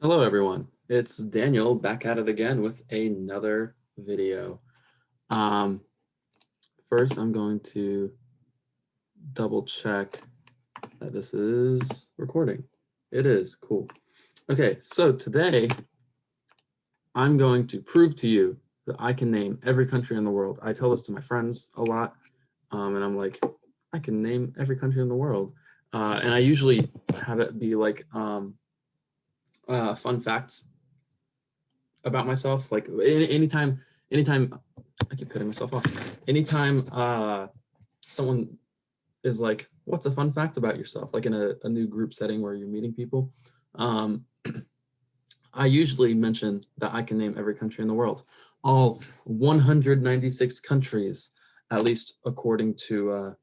Hello everyone, it's Daniel back at it again with another video. Um, First I'm going to double check that this is recording. It is, cool. Okay, so today I'm going to prove to you that I can name every country in the world. I tell this to my friends a lot, and I'm like, I can name every country in the world. And I usually have it be like fun facts about myself. Like anytime I keep cutting myself off. Anytime someone is like, what's a fun fact about yourself? Like in a new group setting where you're meeting people. Um, I usually mention that I can name every country in the world, all 196 countries, at least according to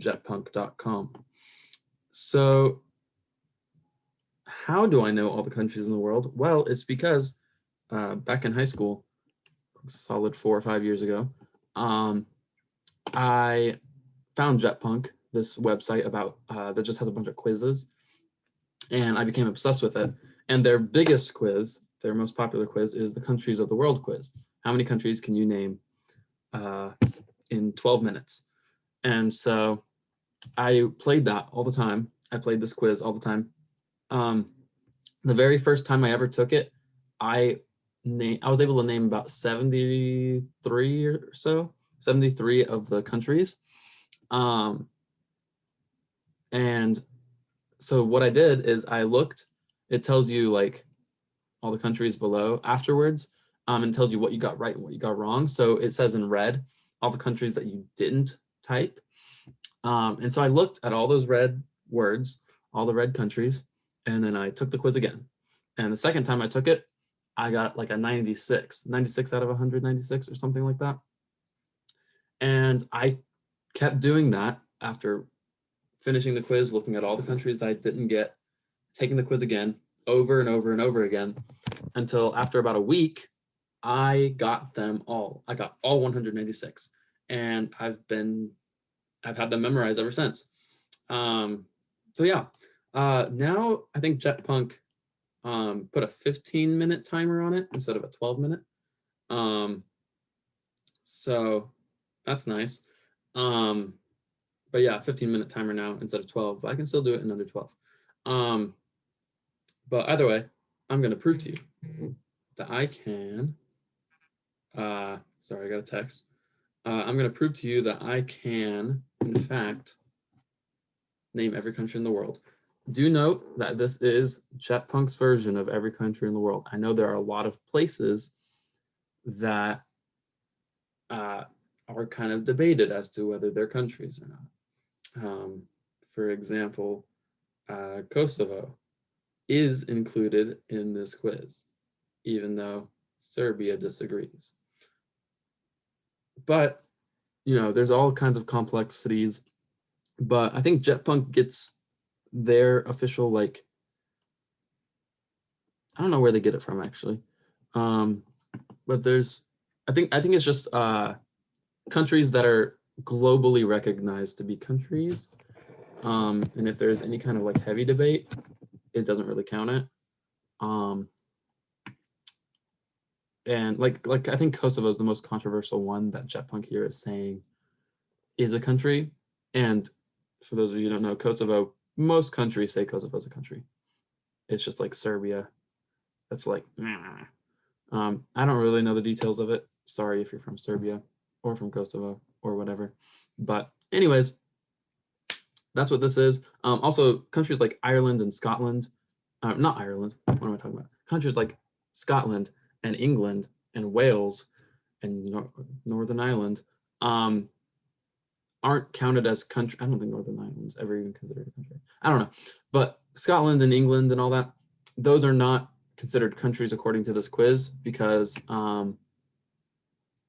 jetpunk.com. So how do I know all the countries in the world? Well, it's because back in high school, solid 4 or 5 years ago, I found Jetpunk, this website about that just has a bunch of quizzes, and I became obsessed with it. And their biggest quiz, their most popular quiz, is the countries of the world quiz. How many countries can you name in 12 minutes? And so I played that all the time. I played this quiz all the time. The very first time I ever took it, I was able to name about 73 or so, 73 of the countries. And so what I did is I looked, it tells you like all the countries below afterwards, and tells you what you got right and what you got wrong. So it says in red, all the countries that you didn't type. And so I looked at all those red words, all the red countries, and then I took the quiz again. And the second time I took it, I got like a 96 out of 196 or something like that. And I kept doing that after finishing the quiz, looking at all the countries I didn't get, taking the quiz again, over and over and over again, until after about a week, I got them all. I got all 196, and I've had them memorized ever since. So yeah, now I think Jetpunk put a 15-minute timer on it instead of a 12-minute. So that's nice. But yeah, 15-minute timer now instead of 12, but I can still do it in under 12. But either way, I'm going to prove to you that I can, sorry, I got a text. I'm going to prove to you that I can, in fact, name every country in the world. Do note that this is Jetpunk's version of every country in the world. I know there are a lot of places that are kind of debated as to whether they're countries or not. For example, Kosovo is included in this quiz, even though Serbia disagrees. But, you know, there's all kinds of complexities, but I think Jetpunk gets their official, like, I don't know where they get it from actually. But there's, I think it's just countries that are globally recognized to be countries. And if there's any kind of like heavy debate, it doesn't really count it. And like I think Kosovo is the most controversial one that Jetpunk here is saying is a country. And for those of you who don't know, Kosovo, most countries say Kosovo is a country. It's just like Serbia. That's like, I don't really know the details of it. Sorry if you're from Serbia or from Kosovo or whatever. But anyways, that's what this is. Also, countries like Ireland and Scotland, not Ireland, what am I talking about? Countries like Scotland and England and Wales and Northern Ireland aren't counted as country. I don't think Northern Ireland's ever even considered a country. I don't know. But Scotland and England and all that, those are not considered countries according to this quiz because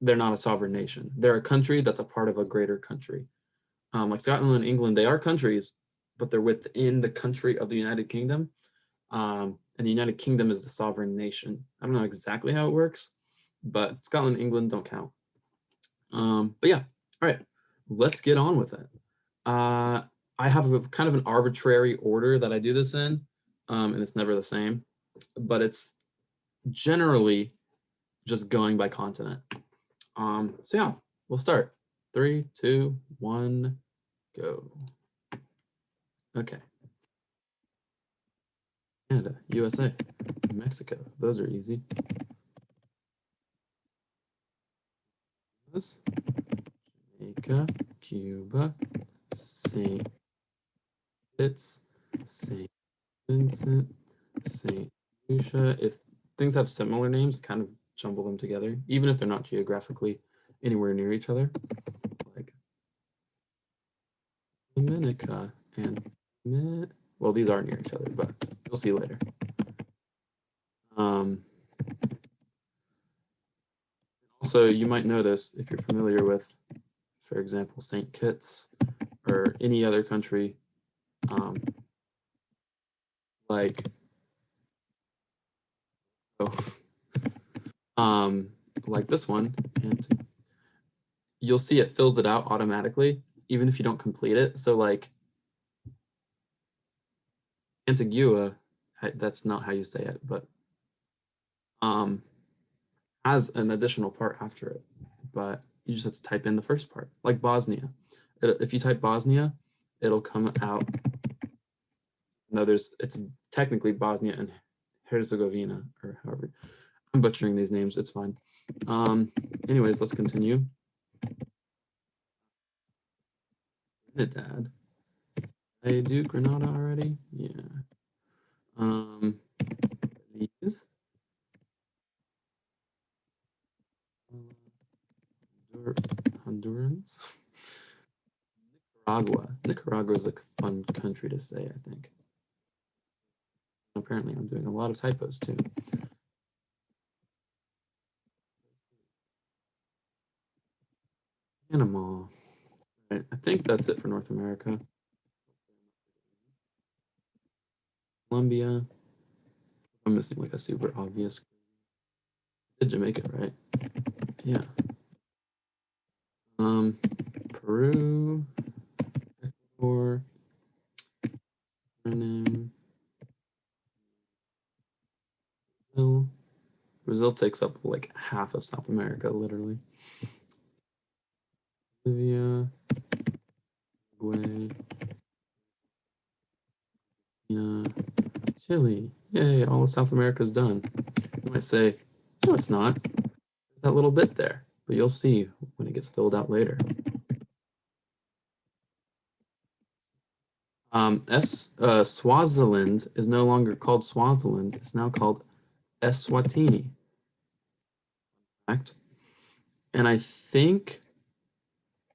they're not a sovereign nation. They're a country that's a part of a greater country. Like Scotland and England, they are countries, but they're within the country of the United Kingdom. And the United Kingdom is the sovereign nation. I don't know exactly how it works, but Scotland and England don't count. But yeah, all right, let's get on with it. I have a kind of an arbitrary order that I do this in, and it's never the same. but it's generally just going by continent. So yeah, we'll start. 3, 2, 1, go. Okay. Canada, USA, Mexico. Those are easy. Jamaica, Cuba, St. Kitts, St. Vincent, St. Lucia. If things have similar names, kind of jumble them together, even if they're not geographically anywhere near each other. Like Dominica and well, these are near each other, but you'll see later. Um, Also, you might notice if you're familiar with, for example, St. Kitts or any other country, um, like oh, um, like this one, and you'll see it fills it out automatically, even if you don't complete it. So like Antigua, that's not how you say it, but um, has an additional part after it, but you just have to type in the first part, like Bosnia. If you type Bosnia, it'll come out. No, it's technically Bosnia and Herzegovina, or however. I'm butchering these names. It's fine. Anyways, let's continue. Trinidad. I do Grenada already. Yeah. Belize. Hondurans. Nicaragua. Nicaragua is a fun country to say, I think. Apparently, I'm doing a lot of typos too. Panama. Right, I think that's it for North America. Colombia. I'm missing like a super obvious. Did Jamaica, right? Yeah. Peru, Ecuador, Suriname, Brazil. Brazil takes up like half of South America, literally. Bolivia, Uruguay, Chile. Yay, all of South America is done. You might say, no, it's not. There's that little bit there, but you'll see when it gets filled out later. Swaziland is no longer called Swaziland. It's now called Eswatini. Correct? And I think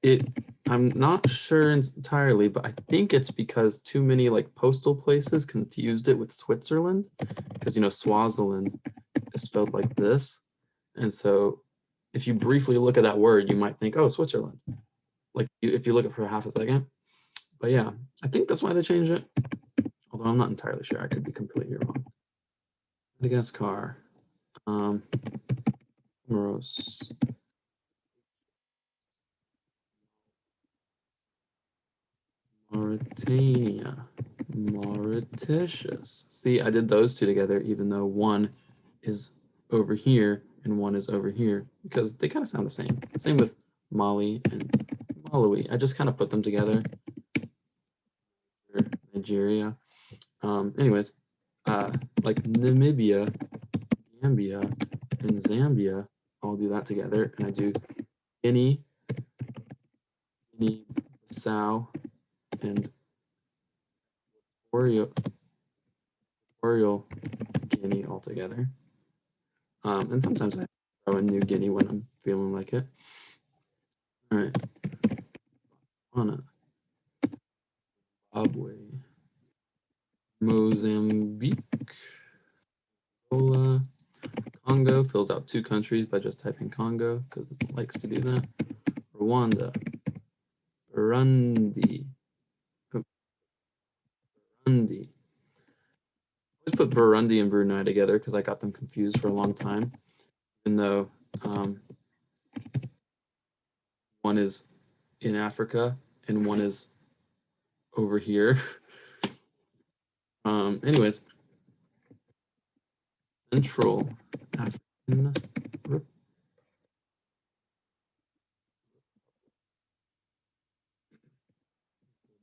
it, I'm not sure entirely, but I think it's because too many like postal places confused it with Switzerland, because Swaziland is spelled like this. And so if you briefly look at that word, you might think, oh, Switzerland. Like if you look at it for half a second. But yeah, I think that's why they changed it. Although I'm not entirely sure. I could be completely wrong. Madagascar. Um, Comoros. Mauritania. Mauritius. See, I did those two together, even though one is over here and one is over here, because they kind of sound the same. Same with Mali and Malawi. I just kind of put them together. Nigeria. Anyways, like Namibia, Gambia, and Zambia, I'll do that together, and I do Guinea, Bissau, and Equatorial Guinea all together. And sometimes I throw in New Guinea when I'm feeling like it. All right. Botswana, Zimbabwe, Mozambique, Angola, Congo fills out two countries by just typing Congo because it likes to do that. Rwanda, Burundi, Burundi. I always put Burundi and Brunei together because I got them confused for a long time, even though one is in Africa and one is over here. Anyways, Central African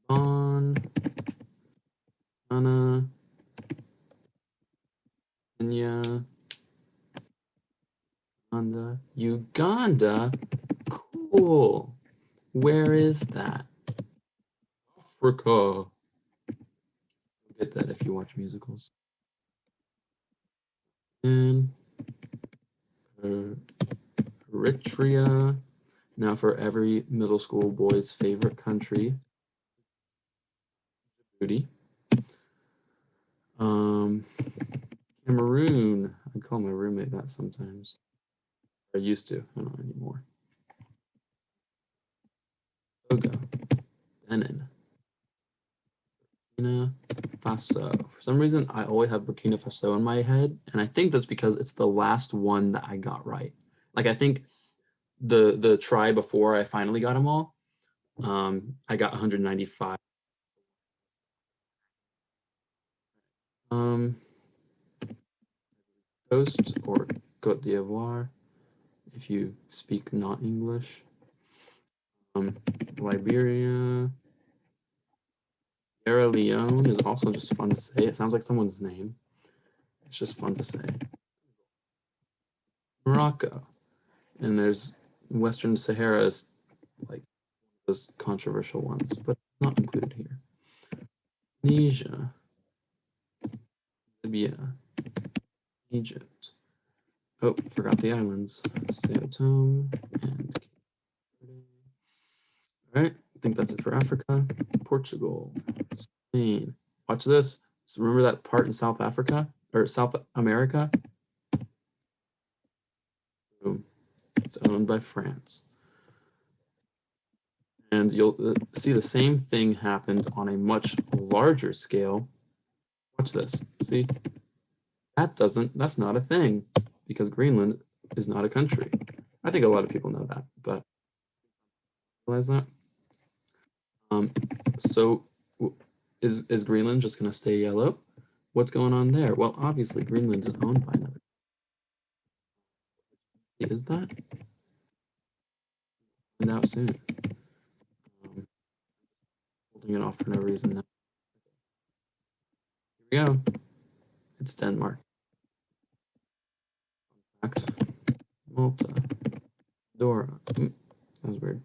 on Ghana, Kenya, Uganda. Cool. Where is that? Africa. You'll get that if you watch musicals. And Eritrea. Now for every middle school boy's favorite country, Djibouti. Cameroon. I call my roommate that sometimes. I used to. I don't anymore. Togo. Benin. Burkina Faso. For some reason, I always have Burkina Faso in my head, and I think that's because it's the last one that I got right. Like I think the try before I finally got them all, I got 195. Coast or Côte d'Ivoire, if you speak not English. Liberia. Sierra Leone is also just fun to say. It sounds like someone's name. It's just fun to say. Morocco. And there's Western Sahara is like those controversial ones, but not included here. Tunisia. Libya. Egypt. Oh, forgot the islands. Sao Tome and all right, I think that's it for Africa. Portugal, Spain. Watch this. So remember that part in South Africa or South America? Boom. It's owned by France. And you'll see the same thing happened on a much larger scale. Watch this. See? That's not a thing because Greenland is not a country. I think a lot of people know that, but realize that. So is Greenland just going to stay yellow? What's going on there? Well, obviously Greenland is owned by another. Is that? Find out soon. Holding it off for no reason now. Here we go. It's Denmark. Fact. Malta. Dora. That was weird.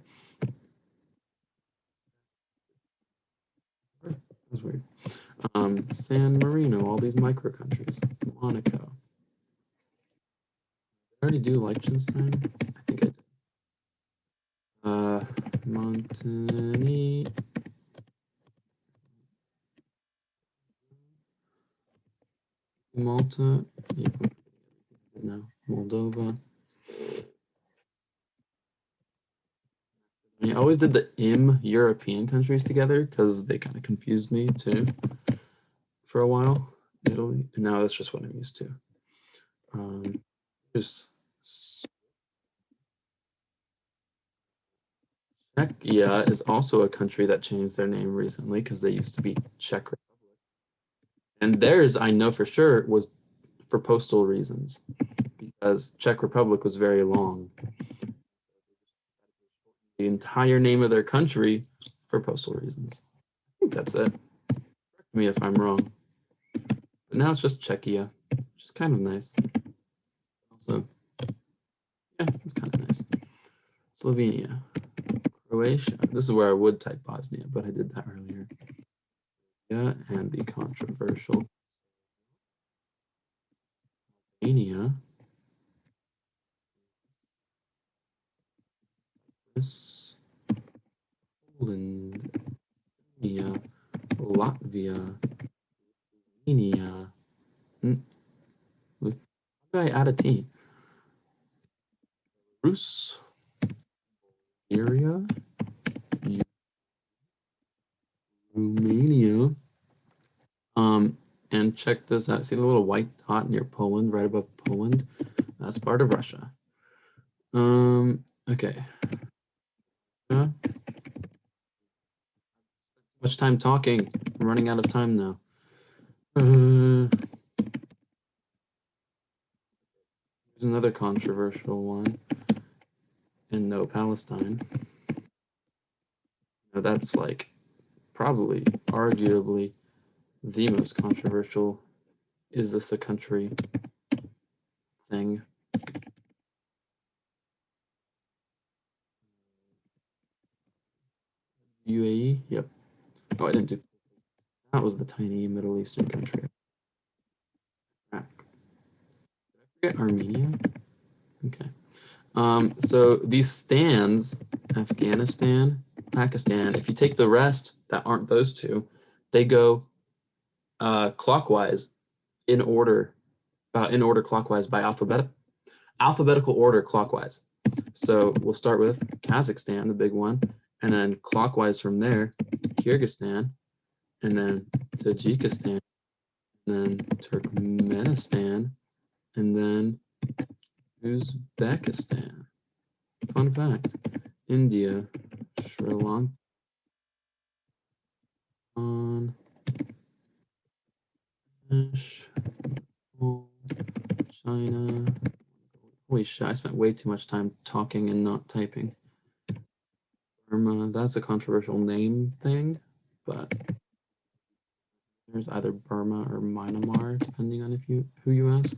That was weird. San Marino, all these micro countries. Monaco. I already do Liechtenstein. I think I did. Montenegro. Malta. Yeah, no. Moldova. I always did the European countries together because they kind of confused me too for a while. Italy, and now that's just what I'm used to. There's Czechia is also a country that changed their name recently because they used to be Czech Republic. And theirs, I know for sure, was for postal reasons because Czech Republic was very long. The entire name of their country for postal reasons. I think that's it. Correct me if I'm wrong. But now it's just Czechia, which is kind of nice. Also, yeah, it's kind of nice. Slovenia. Croatia. This is where I would type Bosnia, but I did that earlier. Yeah, and the controversial Albania. Poland. Estonia. Latvia. Lithuania. How did I add a T? Rus. Bulgaria. Romania. And check this out. See the little white dot near Poland, right above Poland? That's part of Russia. Okay. Much time talking. I'm running out of time now. another controversial one. And no, Palestine. Now that's like probably, arguably, the most controversial. Is this a country thing? UAE? Yep. Oh, I didn't do. That was the tiny Middle Eastern country. Iraq. Did I forget Armenia? Okay. So these stands, Afghanistan, Pakistan, if you take the rest that aren't those two, they go clockwise in order clockwise by alphabetical order clockwise. So we'll start with Kazakhstan, the big one, and then clockwise from there, Kyrgyzstan, and then Tajikistan, and then Turkmenistan, and then Uzbekistan. Fun fact, India, Sri Lanka, China. Holy shit, I spent way too much time talking and not typing. Burma, that's a controversial name thing, but there's either Burma or Myanmar, depending on who you ask.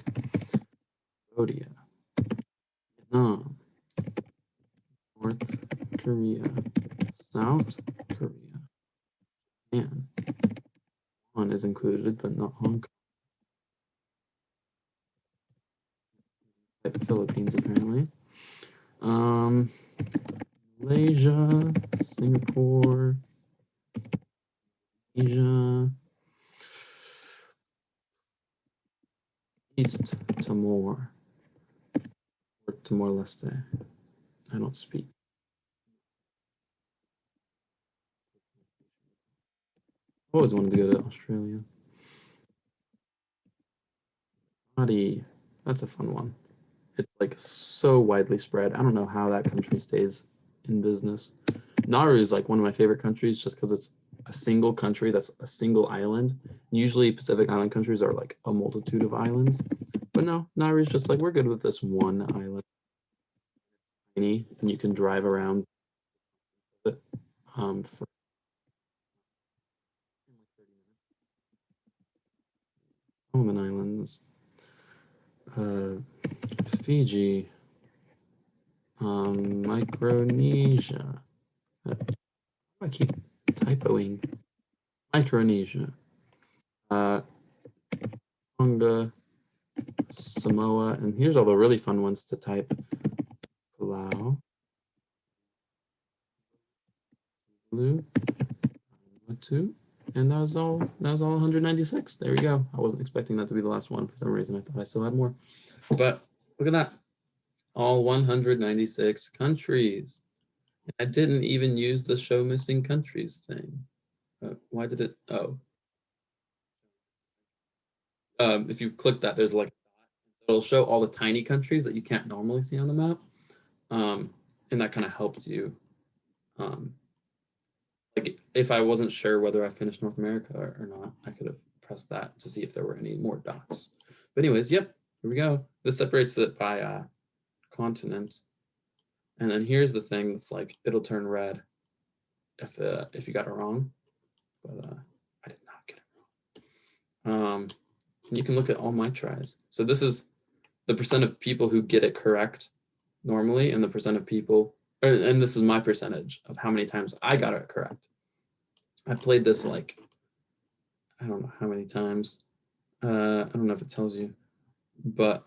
Cambodia, Vietnam, North Korea, South Korea, Japan. One is included, but not Hong Kong. Philippines, apparently. Malaysia, Singapore, Asia, East Timor, or Timor-Leste. I don't speak. I always wanted to go to Australia. Saudi, that's a fun one. It's like so widely spread. I don't know how that country stays in business. Nauru is like one of my favorite countries just because it's a single country that's a single island. Usually Pacific Island countries are like a multitude of islands. But no, Nauru is just like, we're good with this one island. And you can drive around for Solomon Islands, Fiji, Micronesia. I keep typoing. Micronesia, Tonga, Samoa, and here's all the really fun ones to type. Palau, Vanuatu, and that was all 196. There we go. I wasn't expecting that to be the last one for some reason. I thought I still had more. But look at that. All 196 countries. I didn't even use the show missing countries thing. Why did it? Oh. If you click that, there's like, it'll show all the tiny countries that you can't normally see on the map. And that kind of helps you. Like if I wasn't sure whether I finished North America or not, I could have pressed that to see if there were any more dots. But anyways, yep, here we go. This separates it by continent. And then here's the thing that's like, it'll turn red if you got it wrong. But I did not get it wrong. And you can look at all my tries. So this is the percent of people who get it correct normally, and the percent of people, and this is my percentage of how many times I got it correct. I played this like, I don't know how many times. I don't know if it tells you, but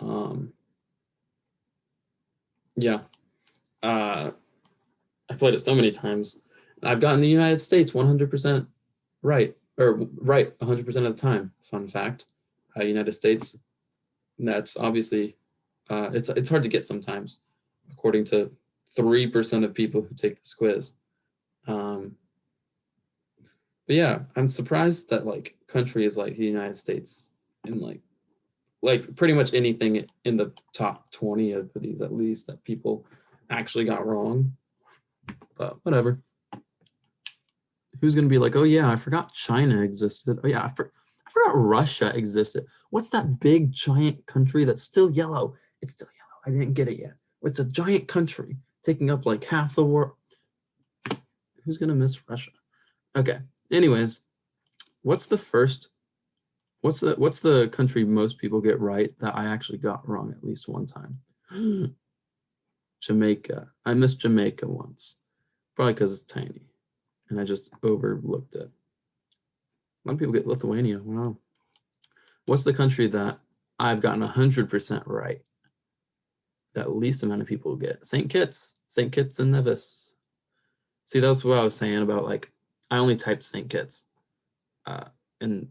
yeah. I played it so many times. I've gotten the United States 100% right, or right 100% of the time. Fun fact, United States, that's obviously, it's hard to get sometimes, according to 3% of people who take this quiz. But yeah, I'm surprised that like countries like the United States and like pretty much anything in the top 20 of these at least that people actually got wrong. But whatever. Who's gonna be like, oh yeah, I forgot China existed. Oh yeah, I forgot Russia existed. What's that big giant country that's still yellow? It's still yellow. I didn't get it yet. It's a giant country taking up like half the world. Who's gonna miss Russia? Okay. Anyways, what's the country most people get right that I actually got wrong at least one time? Jamaica. I missed Jamaica once, probably because it's tiny, and I just overlooked it. A lot of people get Lithuania. Wow. What's the country that I've gotten 100% right? That least amount of people get St. Kitts, St. Kitts and Nevis. See, that's what I was saying about like I only typed St. Kitts, and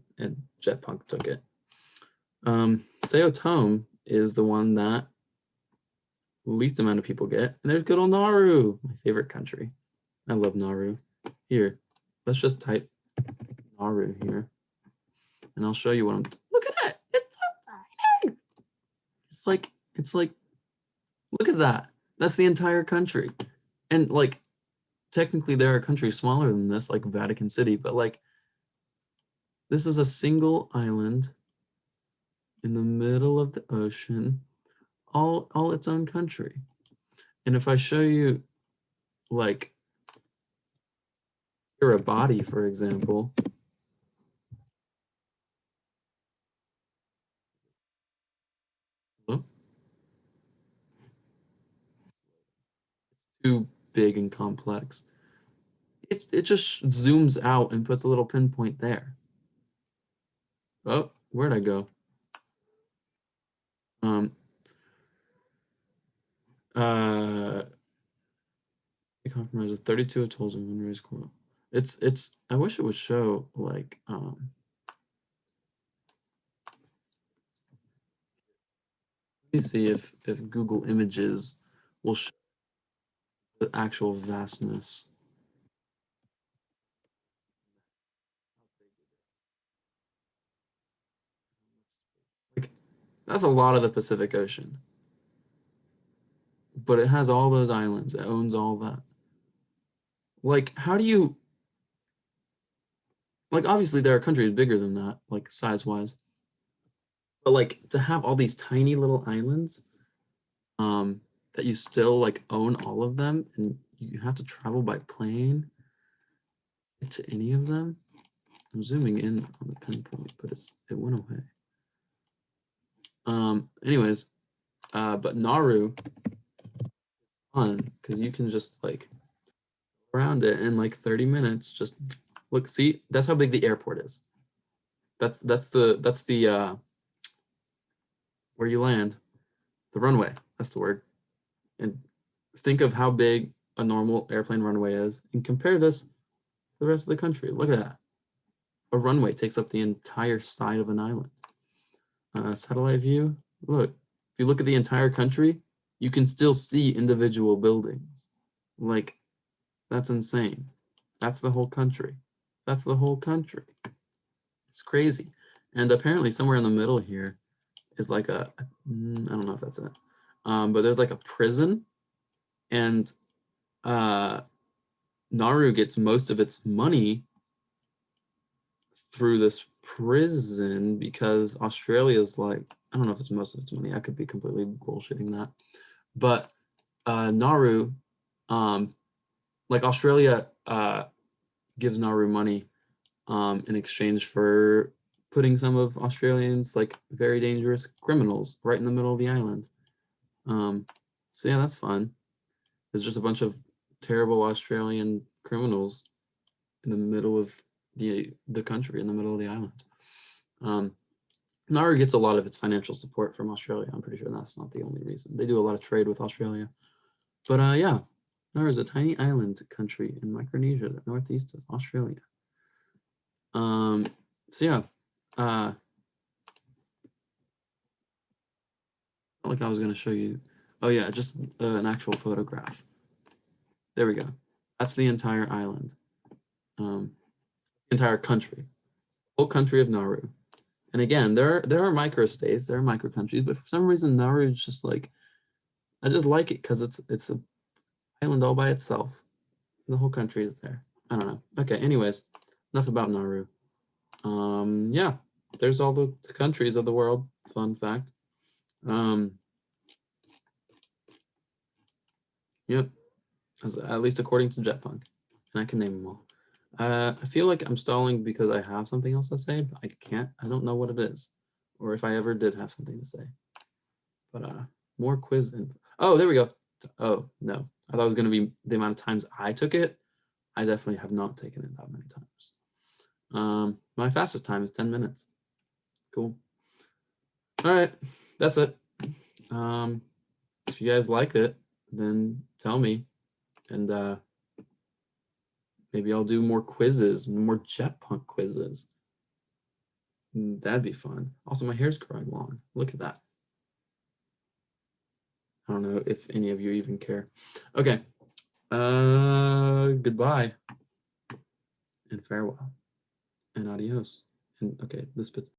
Jetpunk took it. Sao Tome is the one that least amount of people get, and there's good old Nauru, my favorite country. I love Nauru. Here, let's just type Nauru here, and I'll show you what I'm. Look at it! It's so tiny. It's like look at that. That's the entire country. And like technically there are countries smaller than this, like Vatican City, but like this is a single island in the middle of the ocean, all its own country. And if I show you like Kiribati, for example, it's too big and complex. It just zooms out and puts a little pinpoint there. Oh, where'd I go? It compromises 32 atolls and one raised coral. It's I wish it would show like let me see if Google Images will show the actual vastness. Like that's a lot of the Pacific Ocean. But it has all those islands. It owns all that. Like how do you like obviously there are countries bigger than that, like size-wise. But like to have all these tiny little islands, that you still like own all of them and you have to travel by plane to any of them. I'm zooming in on the pinpoint, but it went away. Anyways, but Nauru fun because you can just like around it in like 30 minutes. Just look, see, that's how big the airport is. That's the where you land, the runway. That's the word. And think of how big a normal airplane runway is, and compare this to the rest of the country. Look at that. A runway takes up the entire side of an island. Satellite view. Look, if you look at the entire country, you can still see individual buildings. Like, that's insane. That's the whole country. That's the whole country. It's crazy. And apparently somewhere in the middle here is like I don't know if that's it. But there's like a prison, and Nauru gets most of its money through this prison because Australia's like, I don't know if it's most of its money. I could be completely bullshitting that. But Nauru, like Australia gives Nauru money in exchange for putting some of Australians like very dangerous criminals right in the middle of the island. So yeah, that's fun. There's just a bunch of terrible Australian criminals in the middle of the country, in the middle of the island. Nauru gets a lot of its financial support from Australia. I'm pretty sure that's not the only reason. They do a lot of trade with Australia. But yeah, Nauru is a tiny island country in Micronesia, the northeast of Australia. So yeah, like I was going to show you. Oh yeah, just an actual photograph. There we go. That's the entire island, entire country, whole country of Nauru. And again, there are micro states, there are micro countries, but for some reason Nauru is just like, I just like it because it's an island all by itself. The whole country is there. I don't know. Okay, anyways, enough about Nauru. Yeah, there's all the countries of the world. Fun fact. Yep, at least according to Jetpunk, and I can name them all. I feel like I'm stalling because I have something else to say, but I can't. I don't know what it is, or if I ever did have something to say. But more quiz info. Oh, there we go. Oh no, I thought it was gonna be the amount of times I took it. I definitely have not taken it that many times. My fastest time is 10 minutes. Cool. All right, that's it. If you guys like it, then tell me, and maybe I'll do more quizzes, more Jetpunk quizzes. That'd be fun. Also, my hair's growing long. Look at that. I don't know if any of you even care. Okay. Goodbye and farewell and adios. And okay, this bit's